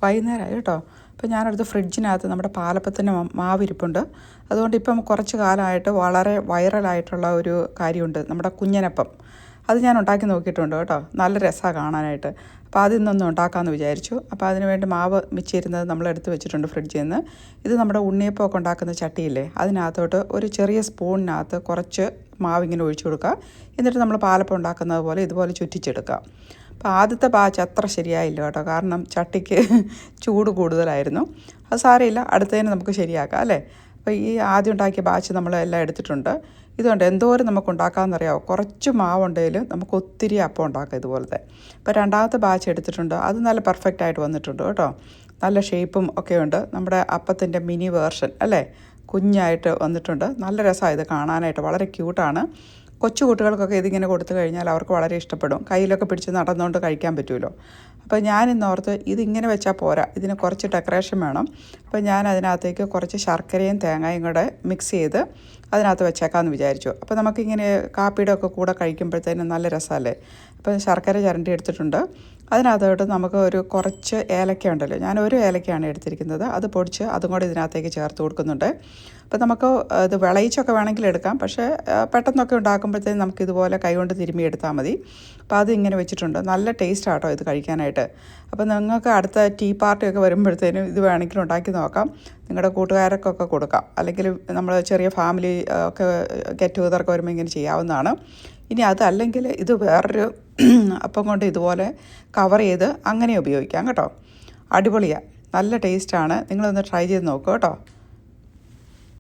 വൈകുന്നേരമായി കേട്ടോ. അപ്പോൾ ഞാനടുത്ത് ഫ്രിഡ്ജിനകത്ത് നമ്മുടെ പാലപ്പത്തിൻ്റെ മാവിരിപ്പുണ്ട്. അതുകൊണ്ട് ഇപ്പം കുറച്ച് കാലമായിട്ട് വളരെ വൈറലായിട്ടുള്ള ഒരു കാര്യമുണ്ട്, നമ്മുടെ കുഞ്ഞനപ്പം. അത് ഞാൻ ഉണ്ടാക്കി നോക്കിയിട്ടുണ്ട് കേട്ടോ. നല്ല രസമാണ് കാണാനായിട്ട്. അപ്പോൾ അതിന്നൊന്ന് ഉണ്ടാക്കാമെന്ന് വിചാരിച്ചു. അപ്പോൾ അതിന് വേണ്ടി മാവ് മിച്ചിരുന്നത് നമ്മൾ എടുത്ത് വെച്ചിട്ടുണ്ട് ഫ്രിഡ്ജിൽ നിന്ന്. ഇത് നമ്മുടെ ഉണ്ണിയപ്പമൊക്കെ ഉണ്ടാക്കുന്ന ചട്ടിയില്ലേ, അതിനകത്തോട്ട് ഒരു ചെറിയ സ്പൂണിനകത്ത് കുറച്ച് മാവ് ഇങ്ങനെ ഒഴിച്ചു കൊടുക്കുക. എന്നിട്ട് നമ്മൾ പാലപ്പം ഉണ്ടാക്കുന്നത് പോലെ ഇതുപോലെ ചുറ്റിച്ചെടുക്കുക. അപ്പോൾ ആദ്യത്തെ ബാച്ച് അത്ര ശരിയായില്ല കേട്ടോ, കാരണം ചട്ടിക്ക് ചൂട് കൂടുതലായിരുന്നു. അത് സാരമില്ല, അടുത്തതിന് നമുക്ക് ശരിയാക്കാം അല്ലേ. അപ്പോൾ ഈ ആദ്യം ഉണ്ടാക്കിയ ബാച്ച് നമ്മൾ എല്ലാം എടുത്തിട്ടുണ്ട്. ഇതുകൊണ്ട് എന്തോരം നമുക്ക് ഉണ്ടാക്കാമെന്നറിയാമോ, കുറച്ച് മാവുണ്ടെങ്കിലും നമുക്ക് ഒത്തിരി അപ്പം ഉണ്ടാക്കാം ഇതുപോലത്തെ. ഇപ്പോൾ രണ്ടാമത്തെ ബാച്ച് എടുത്തിട്ടുണ്ട്. അത് നല്ല പെർഫെക്റ്റ് ആയിട്ട് വന്നിട്ടുണ്ട് കേട്ടോ. നല്ല ഷേപ്പും ഒക്കെ ഉണ്ട്. നമ്മുടെ അപ്പത്തിൻ്റെ മിനി വേർഷൻ അല്ലേ, കുഞ്ഞായിട്ട് വന്നിട്ടുണ്ട്. നല്ല രസമാണ് ഇത് കാണാനായിട്ട്, വളരെ ക്യൂട്ടാണ്. കൊച്ചു കുട്ടികൾക്കൊക്കെ ഇതിങ്ങനെ കൊടുത്തു കഴിഞ്ഞാൽ അവർക്ക് വളരെ ഇഷ്ടപ്പെടും. കയ്യിലൊക്കെ പിടിച്ച് നടന്നുകൊണ്ട് കഴിക്കാൻ പറ്റുമല്ലോ. അപ്പോൾ ഞാനിന്നോർത്ത് ഇതിങ്ങനെ വെച്ചാൽ പോരാ, ഇതിന് കുറച്ച് ഡെക്കറേഷൻ വേണം. അപ്പോൾ ഞാൻ അതിനകത്തേക്ക് കുറച്ച് ശർക്കരയും തേങ്ങയും കൂടെ മിക്സ് ചെയ്ത് അതിനകത്ത് വെച്ചേക്കാമെന്ന് വിചാരിച്ചു. അപ്പോൾ നമുക്കിങ്ങനെ കാപ്പിയുടെ ഒക്കെ കൂടെ കഴിക്കുമ്പോഴത്തേനും നല്ല രസമല്ലേ. അപ്പോൾ ശർക്കര ചിരണ്ടി എടുത്തിട്ടുണ്ട്. അതിനകത്തോട്ട് നമുക്ക് ഒരു കുറച്ച് ഏലക്ക ഉണ്ടല്ലോ, ഞാൻ ഒരു ഏലക്കയാണ് എടുത്തിരിക്കുന്നത്. അത് പൊടിച്ച് അതും കൂടെ ഇതിനകത്തേക്ക് ചേർത്ത് കൊടുക്കുന്നുണ്ട്. അപ്പോൾ നമുക്ക് ഇത് വിളയിച്ചൊക്കെ വേണമെങ്കിൽ എടുക്കാം, പക്ഷേ പെട്ടെന്നൊക്കെ ഉണ്ടാക്കുമ്പോഴത്തേക്കും നമുക്കിതുപോലെ കൈകൊണ്ട് തിരുമ്മി എടുത്താൽ മതി. അപ്പോൾ അതിങ്ങനെ വെച്ചിട്ടുണ്ട്. നല്ല ടേസ്റ്റ് ആട്ടോ ഇത് കഴിക്കാനായിട്ട്. അപ്പോൾ നിങ്ങൾക്ക് അടുത്ത ടീ പാർട്ടിയൊക്കെ വരുമ്പോഴത്തേനും ഇത് വേണമെങ്കിൽ ഉണ്ടാക്കി നോക്കാം. നിങ്ങളുടെ കൂട്ടുകാർക്കൊക്കെ കൊടുക്കാം, അല്ലെങ്കിൽ നമ്മൾ ചെറിയ ഫാമിലി ഒക്കെ ഗെറ്റ് ടുഗദറൊക്കെ വരുമ്പോൾ ഇങ്ങനെ ചെയ്യാവുന്നതാണ്. ഇനി അതല്ലെങ്കിൽ ഇത് വേറൊരു അപ്പം കൊണ്ട് ഇതുപോലെ കവർ ചെയ്ത് അങ്ങനെ ഉപയോഗിക്കാം കേട്ടോ. അടിപൊളിയാണ്, നല്ല ടേസ്റ്റാണ്. നിങ്ങളൊന്ന് ട്രൈ ചെയ്ത് നോക്കൂ കേട്ടോ.